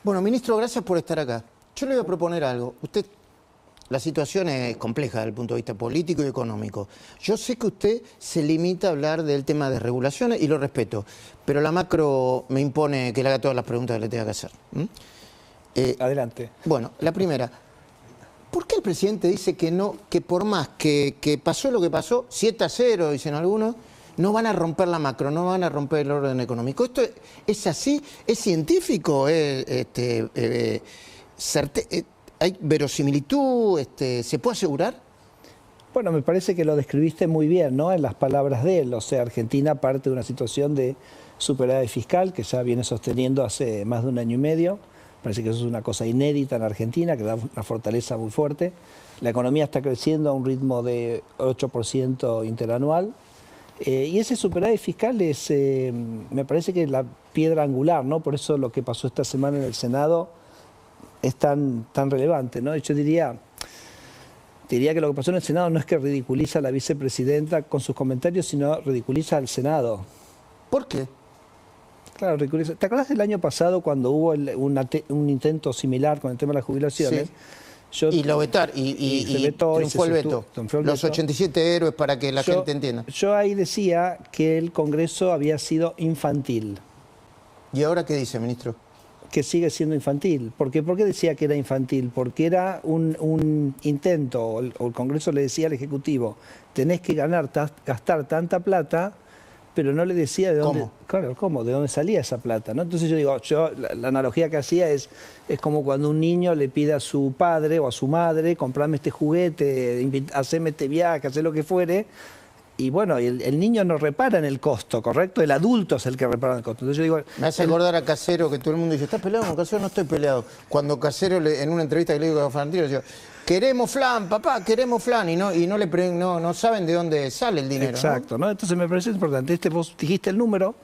Bueno, ministro, gracias por estar acá. Yo le voy a proponer algo. La situación es compleja desde el punto de vista político y económico. Yo sé que usted se limita a hablar del tema de regulaciones y lo respeto, pero la macro me impone que le haga todas las preguntas que le tenga que hacer. Adelante. Bueno, la primera. ¿Por qué el presidente dice que no, que por más que pasó lo que pasó, 7-0, dicen algunos, no van a romper la macro, no van a romper el orden económico? ¿Esto es así? ¿Es científico? ¿Hay verosimilitud? ¿Se puede asegurar? Bueno, me parece que lo describiste muy bien, ¿no? En las palabras de él. O sea, Argentina parte de una situación de superávit fiscal que ya viene sosteniendo hace más de un año y medio. Parece que eso es una cosa inédita en Argentina, que da una fortaleza muy fuerte. La economía está creciendo a un ritmo de 8% interanual. Y ese superávit fiscal es, me parece que es la piedra angular, ¿no? Por eso lo que pasó esta semana en el Senado es tan relevante, ¿no? Y yo diría que lo que pasó en el Senado no es que ridiculiza a la vicepresidenta con sus comentarios, sino ridiculiza al Senado. ¿Por qué? Claro, ridiculiza. ¿Te acuerdas del año pasado cuando hubo un intento similar con el tema de las jubilaciones? Sí. Y lo vetar, y triunfó el veto. Los 87 héroes para que la gente entienda. Yo ahí decía que el Congreso había sido infantil. ¿Y ahora qué dice, ministro? Que sigue siendo infantil. ¿Por qué decía que era infantil? Porque era un intento, o el Congreso le decía al Ejecutivo, tenés que gastar tanta plata, pero no le decía de dónde, claro, ¿cómo? ¿De dónde salía esa plata? ¿No? Entonces yo digo, la analogía que hacía es como cuando un niño le pide a su padre o a su madre, comprame este juguete, haceme este viaje, hacer lo que fuere. Y bueno, el niño no repara en el costo, ¿correcto? El adulto es el que repara en el costo. Entonces yo digo, me hace acordar a Casero, que todo el mundo dice, ¿estás peleado con Casero? No estoy peleado. Cuando Casero, en una entrevista que le digo a Fantino, decía, queremos flan, papá, queremos flan, y no saben de dónde sale el dinero. Exacto, ¿no? Entonces me parece importante. Vos dijiste el número,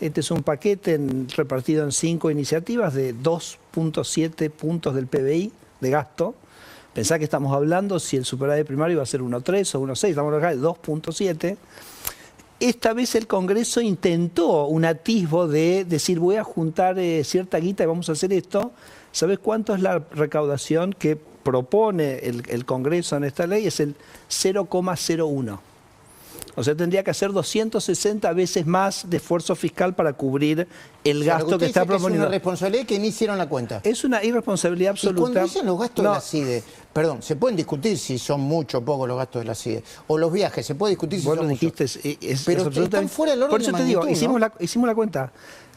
este es un paquete repartido en 5 iniciativas de 2.7 puntos del PBI de gasto. Pensá que estamos hablando si el superávit primario va a ser 1,3 o 1,6, estamos hablando de 2.7. Esta vez el Congreso intentó un atisbo de decir voy a juntar cierta guita y vamos a hacer esto. ¿Sabés cuánto es la recaudación que propone el Congreso en esta ley? Es el 0,01. O sea, tendría que hacer 260 veces más de esfuerzo fiscal para cubrir el gasto que está proponiendo. Es una responsabilidad que ni hicieron la cuenta. Es una irresponsabilidad absoluta. Y cuando dicen los gastos de la CIDE, perdón, se pueden discutir si son mucho o poco los gastos de la CIDE. O los viajes, se puede discutir si son muchos. Pero están fuera del orden. Por eso te digo, hicimos la cuenta.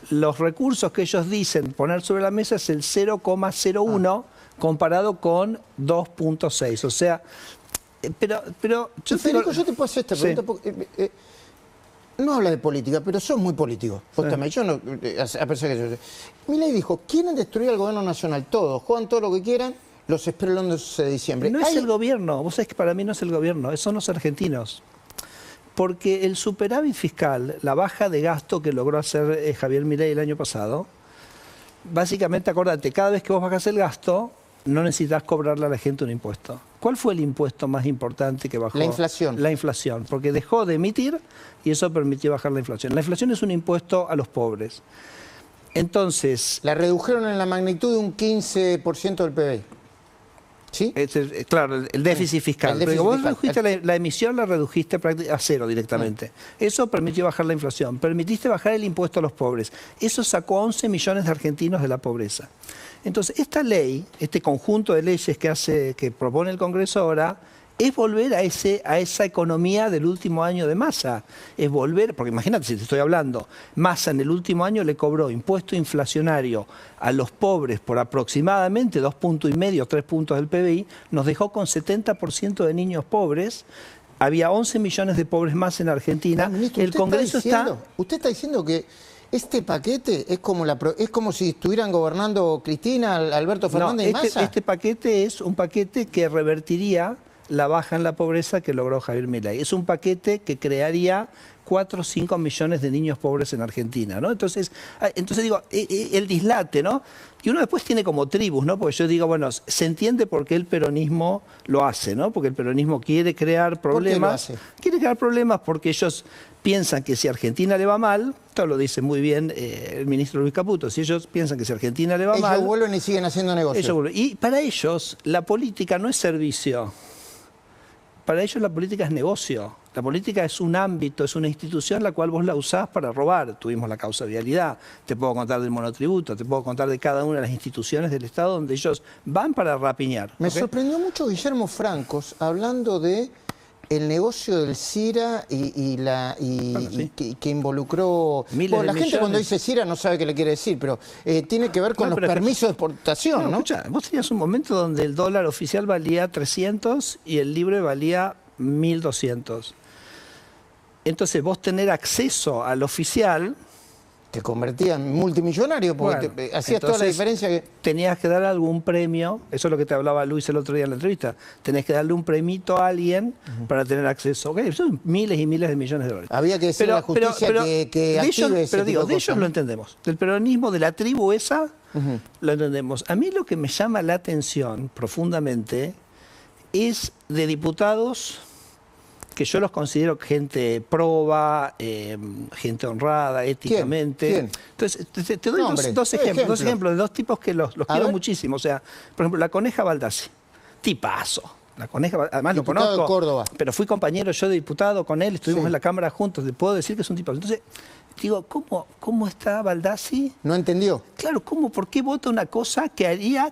Los recursos que ellos dicen poner sobre la mesa es el 0,01 comparado con 2.6. O sea... Pero Federico, yo te puedo hacer esta pregunta porque no habla de política, pero sos muy político. Yo no, a pesar que yo sé. Milei dijo, quieren destruir al gobierno nacional, todos, juegan todo lo que quieran, los espero el 11 de diciembre. No es el gobierno, vos sabés que para mí no es el gobierno, son los argentinos. Porque el superávit fiscal, la baja de gasto que logró hacer Javier Milei el año pasado, básicamente, acordate, cada vez que vos bajás el gasto, no necesitas cobrarle a la gente un impuesto. ¿Cuál fue el impuesto más importante que bajó? La inflación. La inflación, porque dejó de emitir y eso permitió bajar la inflación. La inflación es un impuesto a los pobres. Entonces... La redujeron en la magnitud de un 15% del PBI. ¿Sí? Claro, el déficit fiscal. Pero vos redujiste la emisión, la redujiste a cero directamente. Eso permitió bajar la inflación. Permitiste bajar el impuesto a los pobres. Eso sacó a 11 millones de argentinos de la pobreza. Entonces, esta ley, este conjunto de leyes que propone el Congreso ahora, es volver a esa economía del último año de Massa. Es volver, porque imagínate si te estoy hablando, Massa en el último año le cobró impuesto inflacionario a los pobres por aproximadamente 2,5, 3 puntos del PBI, nos dejó con 70% de niños pobres. Había 11 millones de pobres más en Argentina. Ministro, el Congreso usted está diciendo que este paquete es como si estuvieran gobernando Cristina, Alberto Fernández y Massa. Este paquete es un paquete que revertiría la baja en la pobreza que logró Javier Milei. Es un paquete que crearía 4 o 5 millones de niños pobres en Argentina, ¿no? Entonces digo, el dislate, ¿no? Y uno después tiene como tribus, ¿no? Porque yo digo, bueno, se entiende por qué el peronismo lo hace, ¿no? Porque el peronismo quiere crear problemas. ¿Por qué lo hace? Quiere crear problemas porque ellos piensan que si a Argentina le va mal, esto lo dice muy bien el ministro Luis Caputo, si ellos piensan que si a Argentina le va mal... Ellos vuelven y siguen haciendo negocios. Y para ellos la política no es servicio. Para ellos la política es negocio. La política es un ámbito, es una institución la cual vos la usás para robar. Tuvimos la causa vialidad, te puedo contar del monotributo, te puedo contar de cada una de las instituciones del Estado donde ellos van para rapiñar. Me sorprendió mucho Guillermo Francos hablando de el negocio del CIRA que involucró... Miles la de gente cuando millones. dice CIRA no sabe qué le quiere decir, pero tiene que ver con los permisos de exportación, ¿no? Escucha, vos tenías un momento donde el dólar oficial valía 300 y el libre valía 1.200. Entonces vos tener acceso al oficial... Te convertía en multimillonario porque Bueno, hacías toda la entonces, diferencia que... Tenías que dar algún premio, eso es lo que te hablaba Luis el otro día en la entrevista, tenés que darle un premito a alguien para tener acceso. Okay, son miles y miles de millones de dólares. Había que decirle a la justicia que active ese tipo de ellos cosas, lo ¿no? entendemos. Del peronismo, de la tribu esa, lo entendemos. A mí lo que me llama la atención profundamente es de diputados que yo los considero gente proba, gente honrada, éticamente. ¿Quién? Entonces, te doy Nombres, dos ejemplos de dos tipos que los quiero muchísimo. O sea, por ejemplo, la Coneja Baldassi, tipazo. La Coneja, además Diputado lo de conozco, Córdoba. pero fui compañero yo de diputado con él, estuvimos Sí. en la Cámara juntos, te puedo decir que es un tipazo. Entonces, digo, ¿cómo está Baldassi? ¿No entendió? Claro, ¿por qué vota una cosa que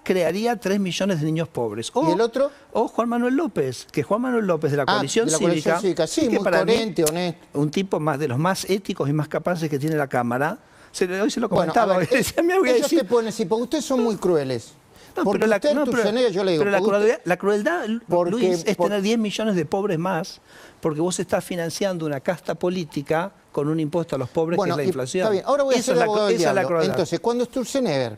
crearía 3 millones de niños pobres? ¿Y el otro? O Juan Manuel López, que Juan Manuel López de la Coalición de la Cívica, Coalición Cívica. Sí, que muy para mí, coherente, honesto. un tipo de los más éticos y más capaces que tiene la Cámara. Hoy se lo Bueno, comentaba. a ver, decía, me voy a ellos decir, te ponen así, porque ustedes son muy crueles. no, Porque pero usted, Sturzenegger, yo le digo... pero porque la crueldad, porque- Luis, es por- tener 10 millones de pobres más, porque vos estás financiando una casta política con un impuesto a los pobres que es la inflación. Está bien, ahora voy a Eso ser es abogado del esa es la diablo. crueldad. Entonces, cuando Sturzenegger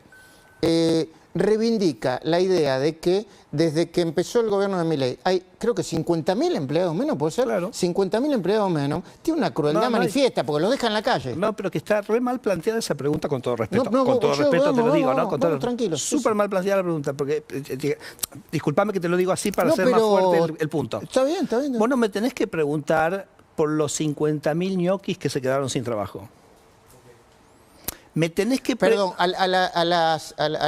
reivindica la idea de que desde que empezó el gobierno de Milei hay, creo que 50.000 empleados menos, ¿puede ser? Claro. 50.000 empleados menos. Tiene una crueldad No, no hay- manifiesta porque los deja en la calle. No, pero que está re mal planteada esa pregunta con todo respeto. No, con todo yo- respeto vamos, te lo digo, vamos, ¿no? Con vamos, todo- tranquilo. Súper mal planteada la pregunta, porque disculpame que te lo digo así para No, hacer más pero- fuerte el punto. Está bien, está bien. Vos no me tenés que preguntar por los 50.000 ñoquis que se quedaron sin trabajo. Me tenés que... Perdón, a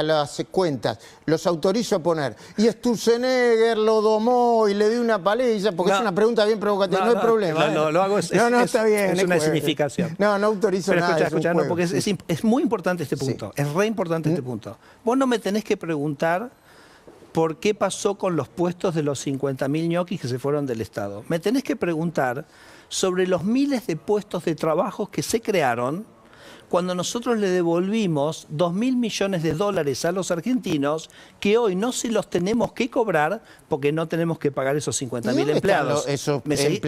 las cuentas los autorizo a poner. Y Sturzenegger lo domó y le dio una paliza, porque No. es una pregunta bien provocativa. No, hay problema. Lo hago, está bien. es una jueves. significación. No autorizo Pero nada. escucha, es un no, juego, porque sí. es muy importante este punto. Es re importante este punto. Vos no me tenés que preguntar por qué pasó con los puestos de los 50.000 ñoquis que se fueron del Estado. Me tenés que preguntar sobre los miles de puestos de trabajo que se crearon cuando nosotros le devolvimos 2.000 millones de dólares a los argentinos que hoy no se los tenemos que cobrar porque no tenemos que pagar esos ¿Y 50.000 dónde están empleados. esos ¿Me sí.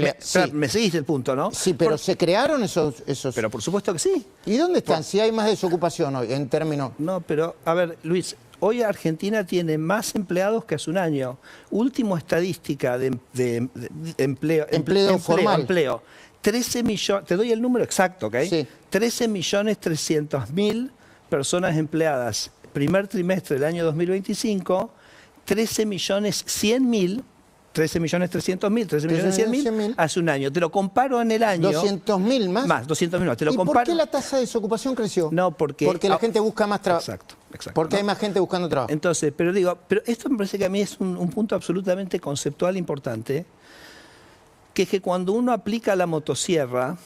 me seguiste el punto, no? Sí, pero se crearon esos... Pero por supuesto que sí. ¿Y dónde están? Si hay más desocupación hoy, en términos... No, pero, a ver, Luis, hoy Argentina tiene más empleados que hace un año. Último estadística de empleo. Empleo formal. Empleo. 13 millones, te doy el número exacto, ¿ok? Sí. 13.300.000 personas empleadas. Primer trimestre del año 2025, 13.100.000, 13.300.000, 13.100.000 hace un año. Te lo comparo en el año. 200.000 más. Más, 200.000 más. Te lo ¿Y comparo. por qué la tasa de desocupación creció? No, porque... la gente busca más trabajo. Exacto. Porque ¿no? hay más gente buscando trabajo. Entonces, pero esto me parece que a mí es un punto absolutamente conceptual importante, que es que cuando uno aplica la motosierra,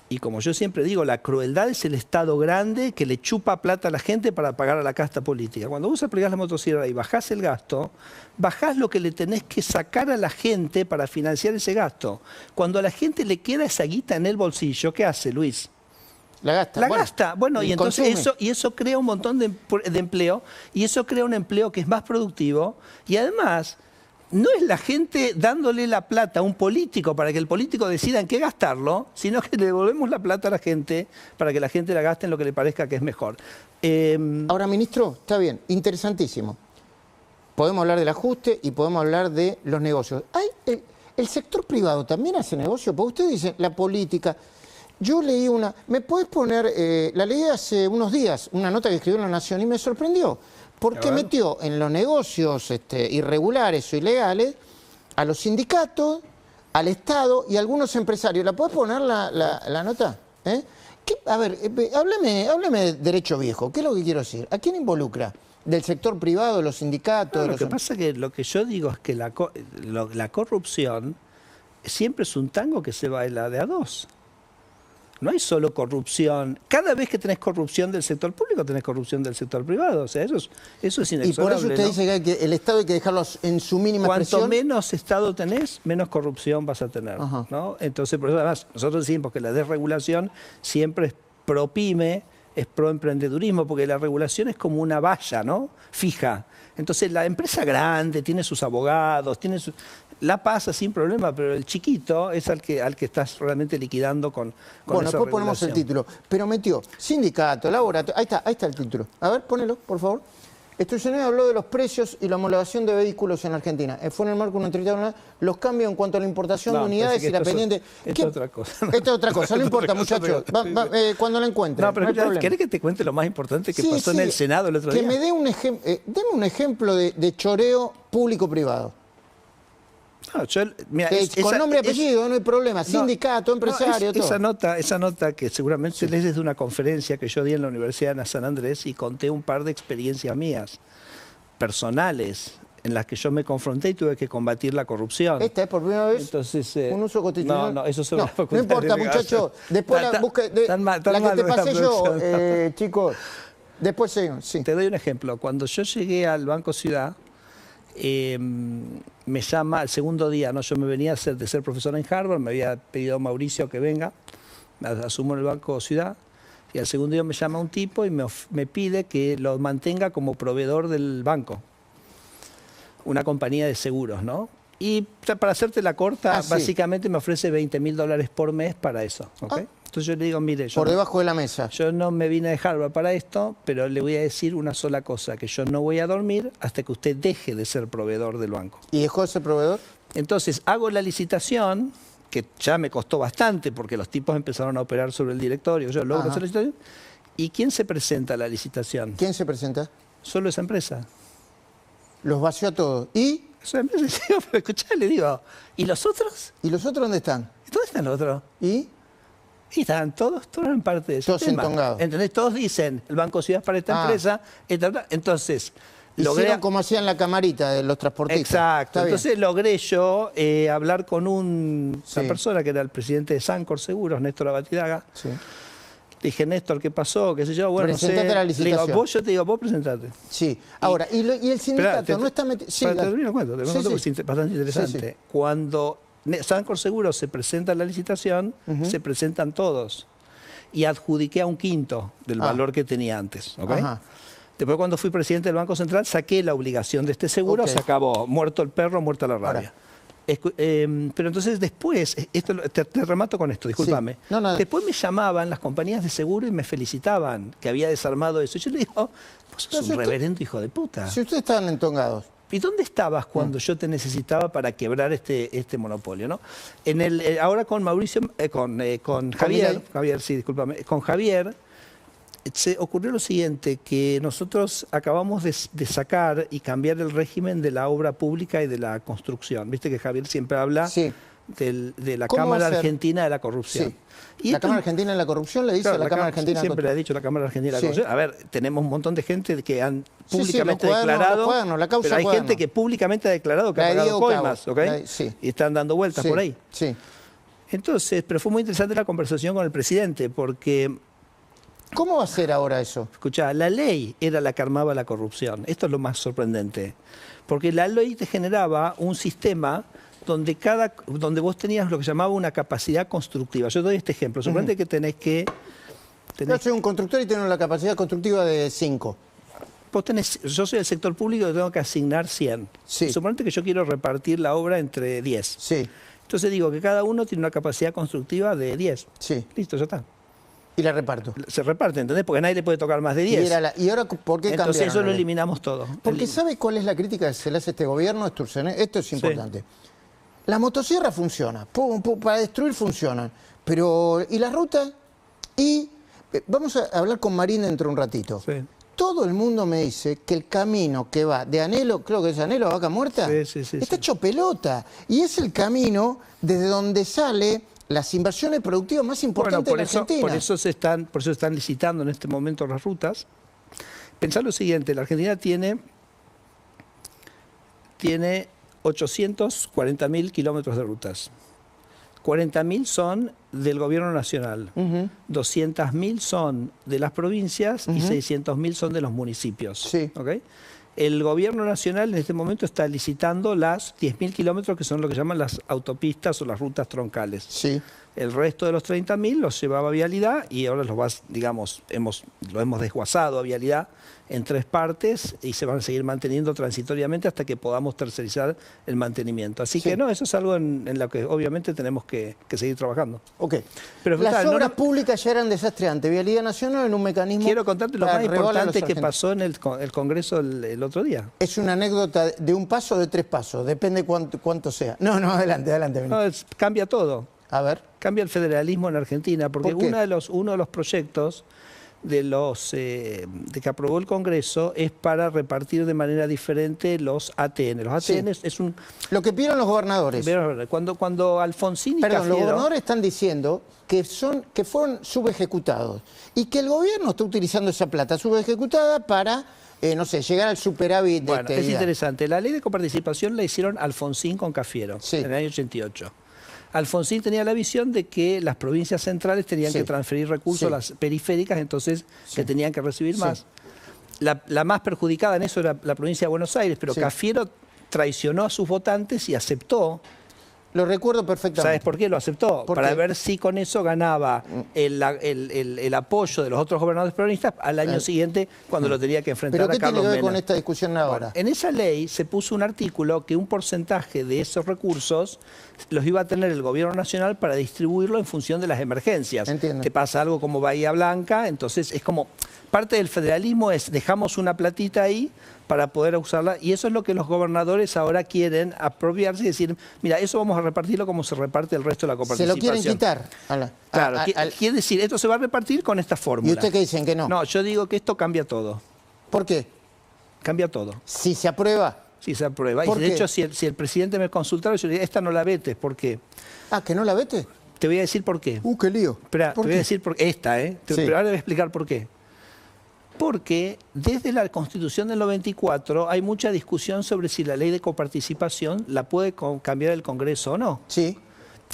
y como yo siempre digo, la crueldad es el Estado grande que le chupa plata a la gente para pagar a la casta política. Cuando vos aplicás la motosierra y bajás el gasto, bajás lo que le tenés que sacar a la gente para financiar ese gasto. Cuando a la gente le queda esa guita en el bolsillo, ¿qué hace, Luis? La gasta. La gasta. Bueno, y entonces consume. eso crea un montón de empleo, y eso crea un empleo que es más productivo, y además no es la gente dándole la plata a un político para que el político decida en qué gastarlo, sino que le devolvemos la plata a la gente para que la gente la gaste en lo que le parezca que es mejor. Ahora, ministro, está bien, interesantísimo. podemos hablar del ajuste y podemos hablar de los negocios. El sector privado también hace negocio, porque ustedes dicen la política. Yo leí una, ¿me puedes poner? La leí hace unos días, una nota que escribió en La Nación y me sorprendió, porque metió en los negocios irregulares o ilegales a los sindicatos, al Estado y a algunos empresarios. ¿La puedes poner la nota? A ver, hábleme de derecho viejo. ¿Qué es lo que quiero decir? ¿A quién involucra? ¿Del sector privado, de los sindicatos? Lo que pasa es que lo que yo digo es que la corrupción siempre es un tango que se baila de a dos. No hay solo corrupción. Cada vez que tenés corrupción del sector público, tenés corrupción del sector privado. O sea, eso es inexorable. Y por eso usted dice que el Estado hay que dejarlo en su mínima expresión. Cuanto menos Estado tenés, menos corrupción vas a tener, ¿no? Entonces, por eso además, nosotros decimos que la desregulación siempre es pro pyme, es pro emprendedurismo, porque la regulación es como una valla, ¿no? Fija. Entonces, la empresa grande tiene sus abogados, la pasa sin problema, pero el chiquito es al que estás realmente liquidando con bueno, esa después ponemos el título. Pero metió sindicato, laboratorio. Ahí está el título. A ver, ponelo, por favor. Extorsionero habló de los precios y la homologación de vehículos en Argentina. Fue en el marco de una entrevista, los cambios en cuanto a la importación de unidades y la pendiente. Esto es otra cosa. Esta es otra cosa, no importa, muchachos. Cuando la encuentre. No, pero ¿querés que te cuente lo más importante que pasó en el Senado el otro día? Que me dé un ejemplo, deme un ejemplo de choreo público-privado. No, mira, con nombre y apellido, no hay problema. Sindicato, empresario, todo. Esa nota que seguramente lees desde una conferencia que yo di en la Universidad de San Andrés y conté un par de experiencias mías, personales, en las que yo me confronté y tuve que combatir la corrupción. ¿Esta es por primera vez? Entonces, un uso constitucional. No, eso no importa, muchachos. Después la que te pasé yo, chicos. Después seguimos. Sí. Te doy un ejemplo. Cuando yo llegué al Banco Ciudad, me llama el segundo día, ¿no? Yo me venía de ser profesor en Harvard, me había pedido a Mauricio que venga, asumo en el Banco Ciudad, y al segundo día me llama un tipo y me pide que lo mantenga como proveedor del banco, una compañía de seguros, ¿no? Y para hacerte la corta, básicamente me ofrece $20.000 por mes para eso, ¿ok? Entonces yo le digo, mire, por debajo de la mesa. Yo no me vine de Harvard para esto, pero le voy a decir una sola cosa, que yo no voy a dormir hasta que usted deje de ser proveedor del banco. ¿Y dejó de ser proveedor? Entonces hago la licitación, que ya me costó bastante porque los tipos empezaron a operar sobre el directorio, yo logro hacer la licitación. ¿Y quién se presenta a la licitación? ¿Quién se presenta? Solo esa empresa. Los vació a todos. ¿Y? Esa empresa, pero escuchá, le digo, ¿y los otros? ¿Y los otros dónde están? ¿Dónde están los otros? ¿Y? Y están todos en parte de ese tema. Entongados. ¿Entendés? Todos dicen, el Banco Ciudad es para esta empresa. Entonces, hicieron como hacían la camarita de los transportistas. Exacto. Entonces logré yo hablar con una persona que era el presidente de Sancor Seguros, Néstor Abatidaga. Sí. Dije, Néstor, ¿qué pasó? ¿Qué sé yo? Bueno, presentate la licitación. Le digo, yo te digo, vos presentate. Sí. Ahora, ¿y el sindicato no está metido? Sí, te termino el cuento, porque es bastante interesante. Sí. Cuando Sancor Seguros se presenta a la licitación, se presentan todos. Y adjudiqué a un quinto del valor que tenía antes. ¿Okay? Después, cuando fui presidente del Banco Central, saqué la obligación de este seguro, se acabó. Muerto el perro, muerta la rabia. Pero entonces después, te remato con esto, discúlpame. Sí. No. Después me llamaban las compañías de seguro y me felicitaban que había desarmado eso. Y yo le digo, vos sos un reverendo hijo de puta. Si ustedes estaban entongados. ¿Y dónde estabas cuando yo te necesitaba para quebrar este monopolio? ¿No? Ahora con Mauricio, con Javier, con Javier, se ocurrió lo siguiente, que nosotros acabamos de sacar y cambiar el régimen de la obra pública y de la construcción. Viste que Javier siempre habla de la Cámara Argentina de la Corrupción. Sí. ¿Y la Cámara Argentina de la Corrupción le dice a la Cámara Argentina? Siempre le ha dicho la Cámara Argentina de la Corrupción. A ver, tenemos un montón de gente que han públicamente declarado, pero hay gente que públicamente ha declarado que ha pagado coimas, ¿ok? Y están dando vueltas por ahí. Sí. Entonces, pero fue muy interesante la conversación con el presidente, porque... ¿Cómo va a ser ahora eso? Escuchá, la ley era la que armaba la corrupción. Esto es lo más sorprendente. Porque la ley te generaba un sistema donde vos tenías lo que llamaba una capacidad constructiva. Yo doy este ejemplo. Suponete que tenés que... Yo soy un constructor y tengo la capacidad constructiva de 5. Yo soy del sector público y tengo que asignar 100. Sí. Suponete que yo quiero repartir la obra entre 10. Sí. Entonces digo que cada uno tiene una capacidad constructiva de 10. Sí. Listo, ya está. Y la reparto. Se reparte, ¿entendés? Porque nadie le puede tocar más de 10. ¿Y ahora por qué cambiaron? Entonces eso la lo ley? eliminamos todo. Porque ¿sabe cuál es la crítica que se le hace a este gobierno, Sturzenegger? Esto es importante. La motosierra funciona, para destruir funcionan, pero ¿y la ruta? Y vamos a hablar con Marín dentro de un ratito. Sí. Todo el mundo me dice que el camino que va de Anhelo, creo que es Anhelo a Vaca Muerta, está hecho pelota. Y es el camino desde donde sale las inversiones productivas más importantes de la Argentina. Por eso están licitando en este momento las rutas. Pensá lo siguiente, la Argentina tiene 840.000 kilómetros de rutas. 40.000 son del gobierno nacional, 200.000 son de las provincias y 600.000 son de los municipios. Sí. ¿Okay? El gobierno nacional en este momento está licitando las 10.000 kilómetros que son lo que llaman las autopistas o las rutas troncales. Sí. El resto de los 30.000 los llevaba a Vialidad y ahora lo hemos desguazado a Vialidad en 3 partes y se van a seguir manteniendo transitoriamente hasta que podamos tercerizar el mantenimiento. Así que no, eso es algo en lo que obviamente tenemos que seguir trabajando. Ok. Pero, las obras públicas ya eran desastre antes. Vialidad Nacional en un mecanismo... Quiero contarte lo más importante que pasó en el Congreso el otro día. Es una anécdota de un paso o de 3 pasos, depende cuánto sea. No, adelante. No, cambia todo. A ver. Cambia el federalismo en Argentina, porque uno de los proyectos de que aprobó el Congreso es para repartir de manera diferente los ATN. Los ATN es un... Lo que pidieron los gobernadores. Cuando Alfonsín y Perdón, Cafiero... los gobernadores están diciendo que fueron subejecutados y que el gobierno está utilizando esa plata subejecutada para... no sé, llegar al superávit de Bueno, es interesante. La ley de coparticipación la hicieron Alfonsín con Cafiero en el año 88. Alfonsín tenía la visión de que las provincias centrales tenían que transferir recursos a las periféricas, entonces que tenían que recibir más. La más perjudicada en eso era la provincia de Buenos Aires, pero Cafiero traicionó a sus votantes y aceptó. Lo recuerdo perfectamente. ¿Sabes por qué lo aceptó? Para ver si con eso ganaba el apoyo de los otros gobernadores peronistas al año siguiente cuando lo tenía que enfrentar a Carlos Menem. ¿Pero qué tiene que ver con esta discusión ahora? Bueno, en esa ley se puso un artículo que un porcentaje de esos recursos los iba a tener el gobierno nacional para distribuirlo en función de las emergencias. Entiendo. Te pasa algo como Bahía Blanca, entonces es como... Parte del federalismo es dejamos una platita ahí para poder usarla y eso es lo que los gobernadores ahora quieren apropiarse y decir, mira, eso vamos a repartirlo como se reparte el resto de la coparticipación. Se lo quieren quitar. Claro, quiere decir, esto se va a repartir con esta fórmula. ¿Y usted qué dicen? Que no. No, yo digo que esto cambia todo. ¿Por qué? Cambia todo. Si se aprueba. Sí, se aprueba. Y de hecho, si el presidente me consultara, yo le diría, esta no la vetes. ¿Por qué? ¿Que no la vete? Te voy a decir por qué. Qué lío. Espera, te voy a decir por qué. Pero ahora voy a explicar por qué. Porque desde la Constitución del 94 hay mucha discusión sobre si la ley de coparticipación la puede cambiar el Congreso o no. Sí.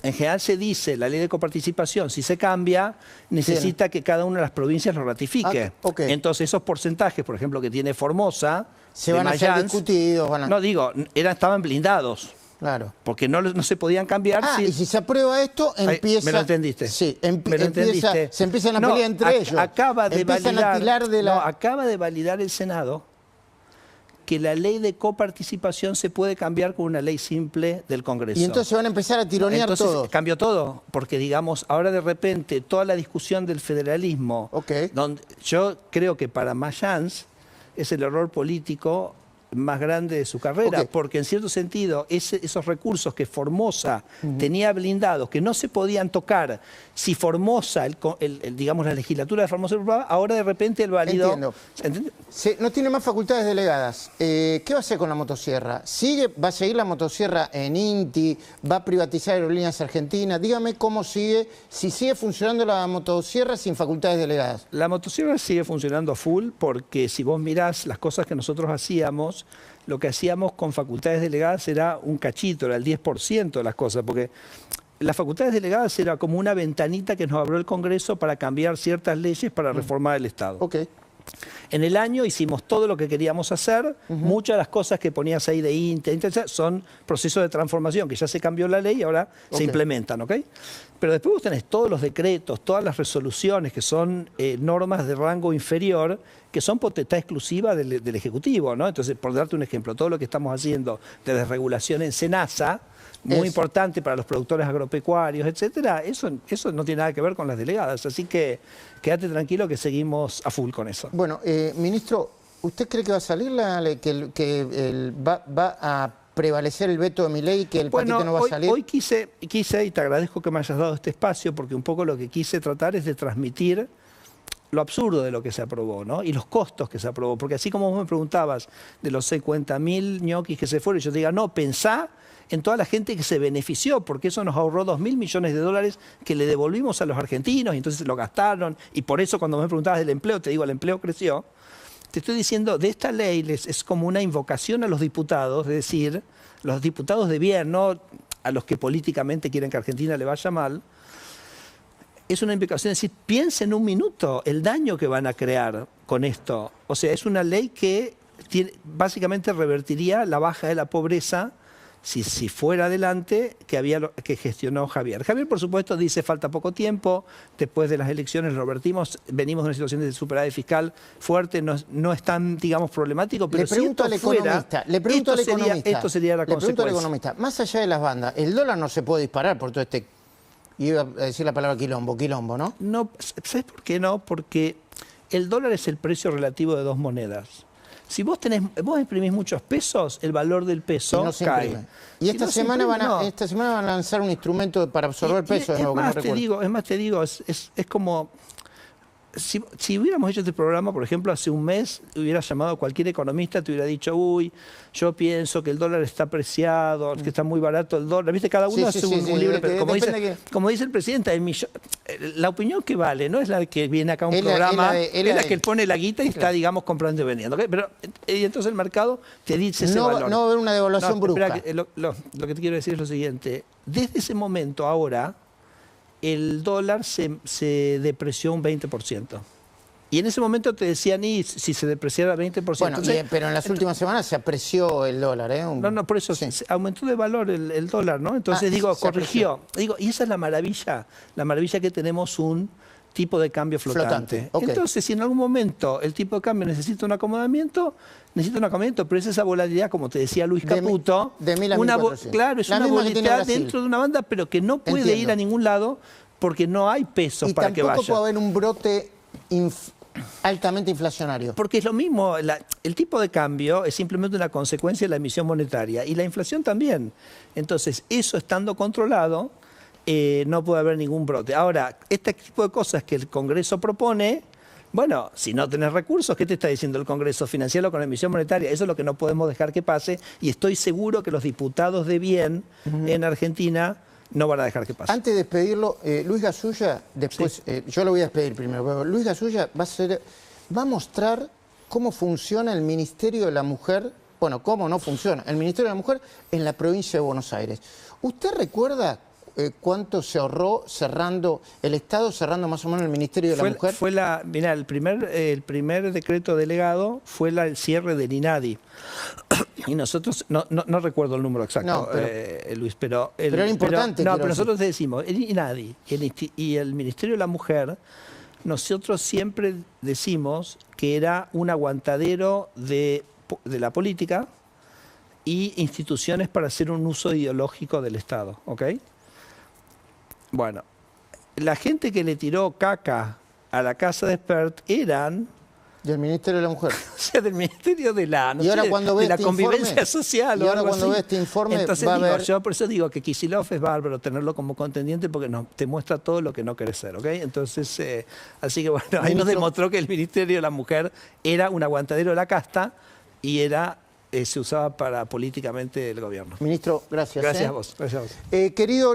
En general se dice, la ley de coparticipación, si se cambia, necesita que cada una de las provincias lo ratifique. Entonces esos porcentajes, por ejemplo, que tiene Formosa, se van a ser discutidos. No, digo, estaban blindados. Claro. Porque no se podían cambiar. Y si se aprueba esto, empieza... ¿Me lo entendiste? Sí, ¿Me lo entendiste? Se empiezan a pelear entre ellos. Acaba de validar el Senado que la ley de coparticipación se puede cambiar con una ley simple del Congreso. Y entonces van a empezar a tironear todo. Cambió todo, porque digamos, ahora de repente toda la discusión del federalismo, donde yo creo que para Mayans es el error político más grande de su carrera, porque en cierto sentido esos recursos que Formosa tenía blindados, que no se podían tocar, si Formosa, digamos la legislatura de Formosa, ahora de repente el válido... Entiendo. No tiene más facultades delegadas. ¿Qué va a hacer con la motosierra? ¿Va a seguir la motosierra en INTI? ¿Va a privatizar Aerolíneas Argentinas? Dígame cómo sigue, si sigue funcionando la motosierra sin facultades delegadas. La motosierra sigue funcionando a full, porque si vos mirás las cosas que nosotros hacíamos, lo que hacíamos con facultades delegadas era un cachito, era el 10% de las cosas, porque las facultades delegadas era como una ventanita que nos abrió el Congreso para cambiar ciertas leyes para reformar el Estado. En el año hicimos todo lo que queríamos hacer, muchas de las cosas que ponías ahí de INTE son procesos de transformación, que ya se cambió la ley y ahora se implementan, Pero después vos tenés todos los decretos, todas las resoluciones que son normas de rango inferior, que son potestad exclusiva del Ejecutivo, Entonces, por darte un ejemplo, todo lo que estamos haciendo de desregulación en SENASA, muy importante para los productores agropecuarios, etcétera, eso no tiene nada que ver con las delegadas. Así que quédate tranquilo que seguimos a full con eso. Bueno, ministro, ¿usted cree que va a salir va a prevalecer el veto de Milei, que el paquete no va a salir? Hoy quise, y te agradezco que me hayas dado este espacio, porque un poco lo que quise tratar es de transmitir lo absurdo de lo que se aprobó, ¿no? Y los costos que se aprobó. Porque así como vos me preguntabas de los 50.000 ñoquis que se fueron, yo te diga, no, pensá en toda la gente que se benefició, porque eso nos ahorró 2.000 millones de dólares que le devolvimos a los argentinos, y entonces lo gastaron. Y por eso cuando me preguntabas del empleo, te digo, el empleo creció. Te estoy diciendo, de esta ley es como una invocación a los diputados, es decir, los diputados de bien, no a los que políticamente quieren que Argentina le vaya mal. Es una invocación, es decir, piensen un minuto el daño que van a crear con esto. O sea, es una ley que básicamente revertiría la baja de la pobreza, si fuera adelante, que gestionó Javier. Javier, por supuesto, dice falta poco tiempo, después de las elecciones lo revertimos, venimos de una situación de superávit fiscal fuerte, no es tan, digamos, problemático, pero le pregunto al economista, esto sería la consecuencia. Le pregunto al economista, más allá de las bandas, el dólar no se puede disparar por todo este, iba a decir la palabra quilombo, ¿no? No, ¿sabes por qué no? Porque el dólar es el precio relativo de dos monedas. Si vos imprimís muchos pesos, el valor del peso cae. Y esta semana van a lanzar un instrumento para absorber peso de nuevo, que no recuerdo. Es más, te digo, es como... Si hubiéramos hecho este programa, por ejemplo, hace un mes, hubiera llamado a cualquier economista, te hubiera dicho, uy, yo pienso que el dólar está apreciado, que está muy barato el dólar. ¿Viste? Cada uno hace un libre... Como dice el presidente, la opinión que vale no es la que viene acá a un programa, es la que él pone la guita y está, digamos, comprando y vendiendo. ¿Okay? Pero y entonces el mercado te dice ese valor. No va a haber una devaluación brusca. Espera, lo que te quiero decir es lo siguiente. Desde ese momento, ahora, el dólar se depreció un 20%. Y en ese momento te decían, y si se depreciara 20%... Bueno, entonces, pero en las últimas semanas se apreció el dólar, ¿eh? No, por eso aumentó de valor el dólar, ¿no? Entonces, corrigió. Y esa es la maravilla que tenemos un tipo de cambio flotante. Okay. Entonces, si en algún momento el tipo de cambio necesita un acomodamiento, pero es esa volatilidad, como te decía Luis Caputo, de 1000 a 1400. Claro, es una volatilidad dentro de una banda, pero que no puede ir a ningún lado porque no hay pesos para que vaya. Y tampoco puede haber un brote altamente inflacionario. Porque es lo mismo, el tipo de cambio es simplemente una consecuencia de la emisión monetaria y la inflación también. Entonces, eso estando controlado, no puede haber ningún brote. Ahora, este tipo de cosas que el Congreso propone, bueno, si no tenés recursos, ¿qué te está diciendo el Congreso? Financiarlo con emisión monetaria. Eso es lo que no podemos dejar que pase y estoy seguro que los diputados de bien en Argentina no van a dejar que pase. Antes de despedirlo, Luis Gasulla, después, yo lo voy a despedir primero, pero Luis Gasulla va a mostrar cómo funciona el Ministerio de la Mujer, bueno, cómo no funciona el Ministerio de la Mujer en la provincia de Buenos Aires. ¿Usted recuerda cuánto se ahorró el Estado cerrando más o menos el Ministerio de la Mujer? Mirá, el primer decreto delegado fue el cierre del INADI. Y nosotros, no recuerdo el número exacto, Luis, pero era importante. Pero nosotros decimos, el INADI y el Ministerio de la Mujer, nosotros siempre decimos que era un aguantadero de la política y instituciones para hacer un uso ideológico del Estado, ¿ok? Bueno, la gente que le tiró caca a la casa de Espert eran... Del Ministerio de la Mujer. O sea, del Ministerio de la convivencia social. Y ahora cuando ve este informe entonces va a ver... Yo por eso digo que Kicillof es bárbaro tenerlo como contendiente porque te muestra todo lo que no querés ser, ¿ok? Entonces, así que bueno, ahí nos demostró que el Ministerio de la Mujer era un aguantadero de la casta y se usaba para políticamente el gobierno. Ministro, gracias. Gracias a vos. Querido